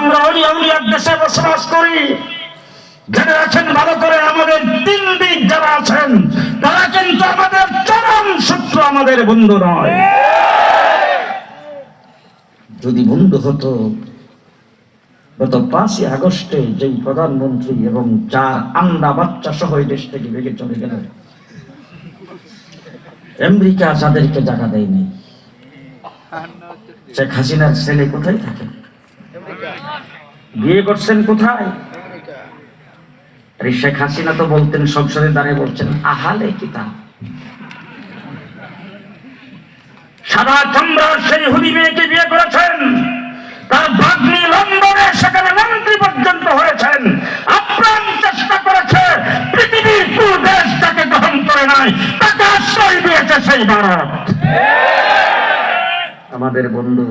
আমরা অলিয়াউলিয়ার দেশে বসবাস করি। জেনে রাখেন ভালো করে, আমাদের তিন দিক যারা আছেন তারা কিন্তু আমাদের চরম শত্রু, আমাদের বন্ধু নয়। যদি বন্ধু হতো, গত 5ই আগস্টে যেই প্রধানমন্ত্রী এবং 4 আন্ডা বাচ্চা সহ এই দেশ থেকে বেগে চলে গেলেন, আমেরিকা যাদেরকে জায়গা দেয়নি, শেখ হাসিনার ছেলে কোথায় থাকে? বিয়ে করছেন কোথায়? শেখ হাসিনা তো বলতেন, সংসদে দাঁড়িয়ে বলছেন আহালে কিতাব। সাদা চামড়ার সেই হুদি মেয়েকে বিয়ে করেছেন, তার ভাগ্নি লন্ডনে সেখানে মন্ত্রী পর্যন্ত হয়েছেন, আপ্রাণ চেষ্টা করেছে, পৃথিবীর কোন দেশ তাকে গ্রহণ করে নাই, তাকে আশ্রয় দিয়েছে সেই ভারত। আমাদের বন্ধু।